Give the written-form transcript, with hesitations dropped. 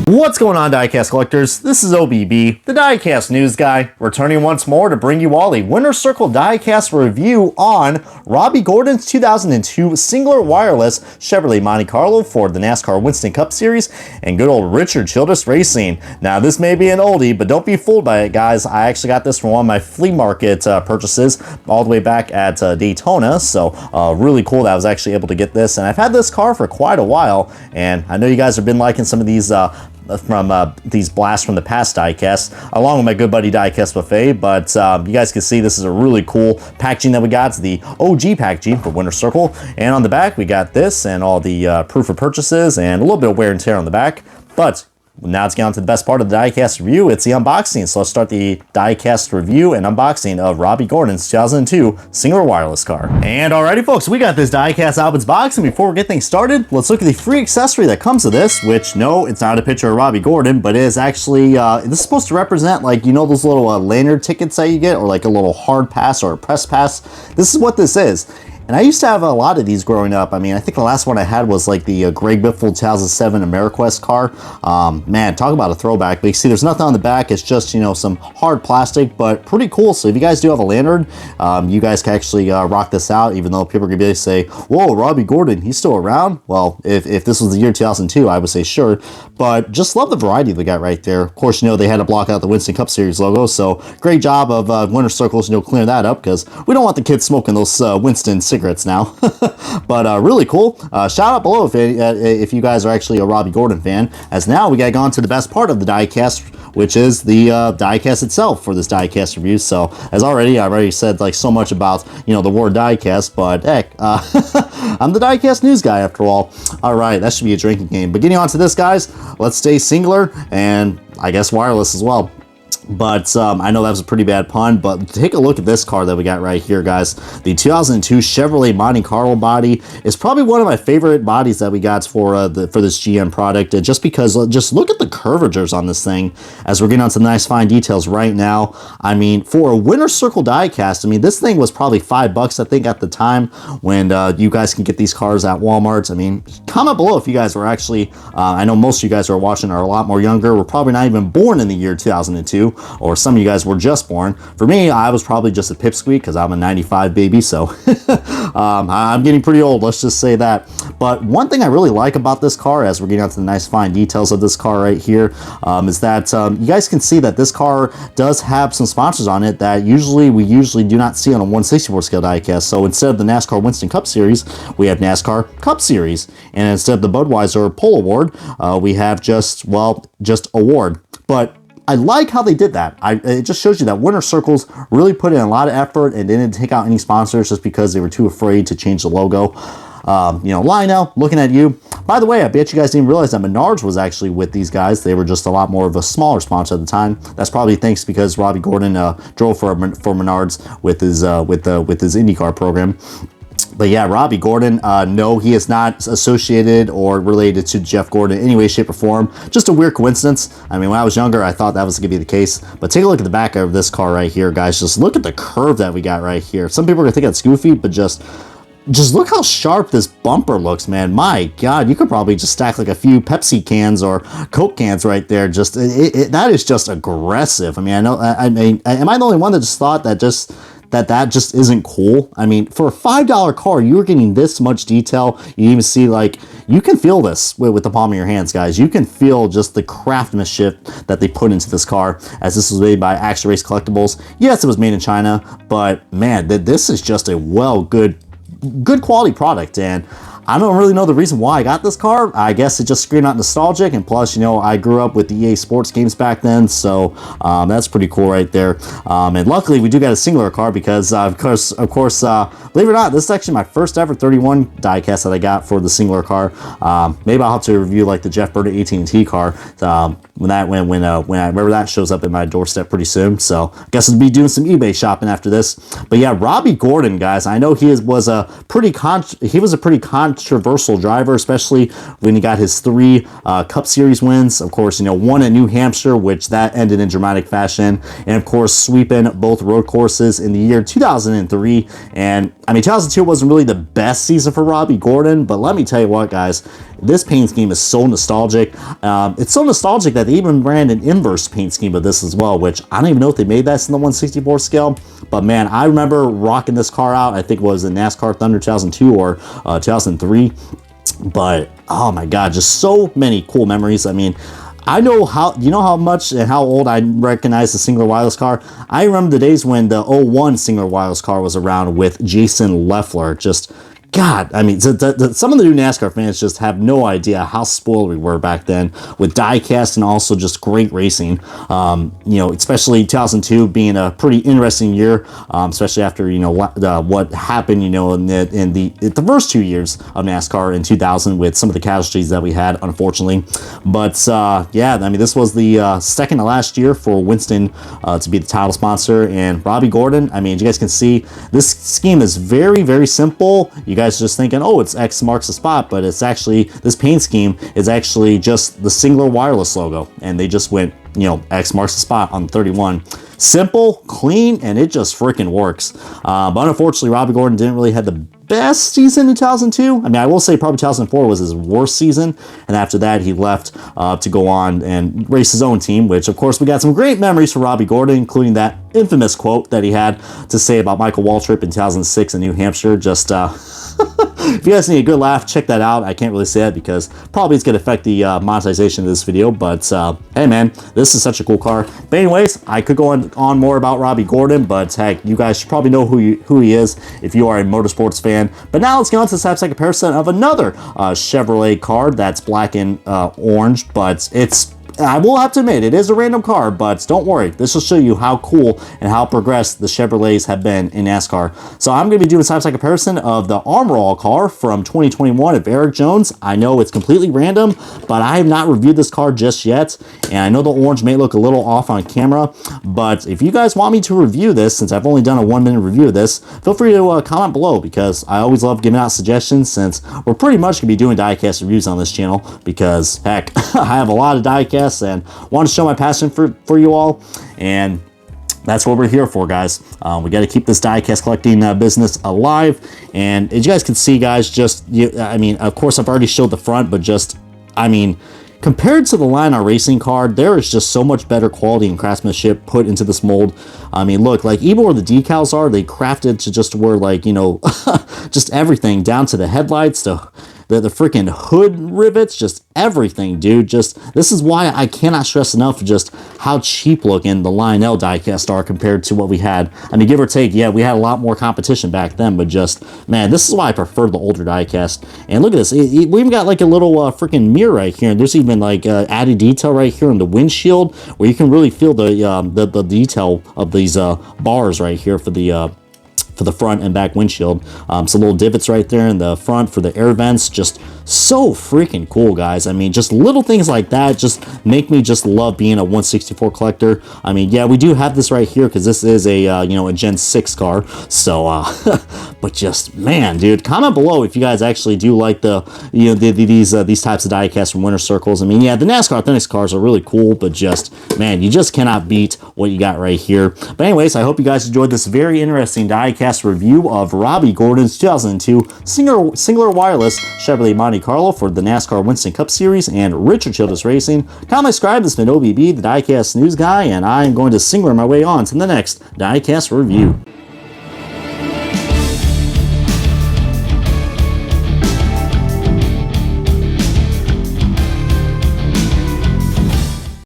What's going on, Diecast collectors? This is OBB, the Diecast news guy, returning once more to bring you all a Winner Circle Diecast review on Robby Gordon's 2002 Cingular Wireless Chevrolet Monte Carlo for the NASCAR Winston Cup Series and good old Richard Childress Racing. Now, this may be an oldie, but don't be fooled by it, guys. I actually got this from one of my flea market purchases all the way back at Daytona, so really cool that I was actually able to get this. And I've had this car for quite a while, and I know you guys have been liking some of these from these blasts from the past diecast, along with my good buddy Diecast Buffet. But you guys can see this is a really cool packaging that we got. It's the OG packaging for Winner Circle, and on the back we got this and all the proof of purchases and a little bit of wear and tear on the back. But now let's get on to the best part of the diecast review. It's the unboxing. So let's start the diecast review and unboxing of Robby Gordon's 2002 Cingular Wireless car. And alrighty, folks, we got this diecast out of its box. And before we get things started, let's look at the free accessory that comes with this, which, no, it's not a picture of Robby Gordon, but it is actually, this is supposed to represent, like, you know, those little lanyard tickets that you get, or like a little hard pass or a press pass. This is what this is. And I used to have a lot of these growing up. I mean, I think the last one I had was like the Greg Biffle 2007 AmeriQuest car. Man, talk about a throwback. But you see, there's nothing on the back. It's just, you know, some hard plastic, but pretty cool. So if you guys do have a lanyard, you guys can actually rock this out, even though people are going to be able to say, whoa, Robby Gordon, he's still around? Well, if this was the year 2002, I would say sure. But just love the variety they got right there. Of course, you know, they had to block out the Winston Cup Series logo. So great job of Winner Circles, you know, clearing that up, because we don't want the kids smoking those Winston cigarettes now. But really cool. Shout out below if you guys are actually a Robby Gordon fan, as now we got to go on to the best part of the diecast, which is the diecast itself for this diecast review. So as I've already said like so much about, you know, the word diecast, but heck, I'm the diecast news guy after all. All right, that should be a drinking game. But getting on to this, guys, let's stay singular and I guess wireless as well. But I know that was a pretty bad pun, but take a look at this car that we got right here, guys. The 2002 Chevrolet Monte Carlo body is probably one of my favorite bodies that we got for this GM product, just because just look at the curvatures on this thing as we're getting on some nice fine details right now. I mean, for a Winner Circle diecast, I mean, this thing was probably $5, I think, at the time when you guys can get these cars at Walmart. I mean, comment below if you guys were actually, I know most of you guys who are watching are a lot more younger. We're probably not even born in the year 2002. Or some of you guys were just born. For me, I was probably just a pipsqueak because I'm a 95 baby, so I'm getting pretty old, let's just say that. But one thing I really like about this car, as we're getting onto the nice fine details of this car right here, is that you guys can see that this car does have some sponsors on it that we usually do not see on a 1/64 scale diecast. So instead of the NASCAR Winston Cup Series, we have NASCAR Cup Series. And instead of the Budweiser Pole Award, we have just award. But I like how they did that. It just shows you that Winner Circles really put in a lot of effort and didn't take out any sponsors just because they were too afraid to change the logo. You know, Lionel, looking at you. By the way, I bet you guys didn't realize that Menards was actually with these guys. They were just a lot more of a smaller sponsor at the time. That's probably thanks because Robby Gordon drove for Menards with his IndyCar program. But yeah, Robby Gordon, no, he is not associated or related to Jeff Gordon in any way, shape, or form. Just a weird coincidence. I mean, when I was younger, I thought that was going to be the case. But take a look at the back of this car right here, guys. Just look at the curve that we got right here. Some people are going to think that's goofy, but just look how sharp this bumper looks, man. My God, you could probably just stack like a few Pepsi cans or Coke cans right there. Just that is just aggressive. I mean, am I the only one that just thought that that just isn't cool? I mean, for a $5 car, you were getting this much detail. You even see, like, you can feel this with the palm of your hands, guys. You can feel just the craftsmanship that they put into this car, as this was made by Action Race Collectibles. Yes, it was made in China, but man, this is just a good quality product. And I don't really know the reason why I got this car. I guess it just screamed out nostalgic, and plus, you know, I grew up with the EA Sports games back then, so that's pretty cool right there. And luckily, we do got a Cingular car because, of course, believe it or not, this is actually my first ever 31 diecast that I got for the Cingular car. Maybe I'll have to review like the Jeff Burton AT&T car when I remember that shows up at my doorstep pretty soon. So I guess I'll be doing some eBay shopping after this. But yeah, Robby Gordon, guys, I know he was a pretty controversial driver, especially when he got his 3 Cup Series wins. Of course, you know, one at New Hampshire, which that ended in dramatic fashion, and of course sweeping both road courses in the year 2003. And I mean, 2002 wasn't really the best season for Robby Gordon, but let me tell you what, guys, This paint scheme is so nostalgic. It's so nostalgic that they even ran an inverse paint scheme of this as well, which I don't even know if they made that in the 1/64 scale. But man, I remember rocking this car out. I think it was in NASCAR Thunder 2002 or 2003. But oh my god, just so many cool memories. I mean, I know how, you know how much and how old I recognize the Cingular Wireless car. I remember the days when the 01 Cingular Wireless car was around with Jason Leffler. Just God, I mean, some of the new NASCAR fans just have no idea how spoiled we were back then with diecast and also just great racing. You know, especially 2002 being a pretty interesting year, especially after, you know, what happened, you know, in the first 2 years of NASCAR in 2000 with some of the casualties that we had, unfortunately. But yeah, I mean, this was the second to last year for Winston to be the title sponsor, and Robby Gordon. I mean, as you guys can see, this scheme is very, very simple. You guys just thinking, oh, it's X marks the spot, but it's actually, this paint scheme is actually just the Cingular Wireless logo, and they just went, you know, X marks the spot on 31. Simple, clean, and it just freaking works. But unfortunately, Robby Gordon didn't really have the best season in 2002. I mean, I will say probably 2004 was his worst season, and after that he left to go on and race his own team, which of course we got some great memories for Robby Gordon, including that infamous quote that he had to say about Michael Waltrip in 2006 in New Hampshire. Just if you guys need a good laugh, check that out. I can't really say it because probably it's going to affect the monetization of this video, but hey man, this is such a cool car. But anyways, I could go on more about Robby Gordon, but heck, you guys should probably know who he is if you are a motorsports fan. But now let's get on to the side-by-side comparison of another Chevrolet car that's black and orange, but it's, I will have to admit, it is a random car, but don't worry. This will show you how cool and how progressed the Chevrolets have been in NASCAR. So I'm going to be doing a side-by-side comparison of the Armor All car from 2021 of Eric Jones. I know it's completely random, but I have not reviewed this car just yet, and I know the orange may look a little off on camera, but if you guys want me to review this, since I've only done a 1-minute review of this, feel free to comment below, because I always love giving out suggestions, since we're pretty much going to be doing diecast reviews on this channel, because heck, I have a lot of diecast and want to show my passion for you all, and that's what we're here for, guys. We got to keep this diecast collecting business alive, and as you guys can see, guys, just, I mean, of course I've already showed the front, but just, I mean, compared to the line on racing car, there is just so much better quality and craftsmanship put into this mold. I mean, look, like even where the decals are, they crafted to just where, like, you know, just everything down to the headlights, to the freaking hood rivets, just everything, dude. Just, this is why I cannot stress enough just how cheap looking the Lionel diecast are compared to what we had. I mean, give or take, yeah, we had a lot more competition back then, but just, man, this is why I prefer the older diecast. And look at this, we even got like a little freaking mirror right here, and there's even like added detail right here in the windshield, where you can really feel the detail of these bars right here for the front and back windshield. Some little divots right there in the front for the air vents. Just so freaking cool, guys. I mean, just little things like that just make me just love being a 1/64 collector. I mean, yeah, we do have this right here because this is a you know, a Gen 6 car. So but just, man, dude, comment below if you guys actually do like the, you know, these types of diecast from Winter Circles. I mean, yeah, the NASCAR Authentics cars are really cool, but just, man, you just cannot beat what you got right here. But anyways, I hope you guys enjoyed this very interesting diecast review of Robby Gordon's 2002 Cingular Wireless Chevrolet Monte Carlo for the NASCAR Winston Cup Series and Richard Childress Racing. Comment, subscribe. This has been OBB, the Diecast News Guy, and I'm going to Cingular my way on to the next Diecast review.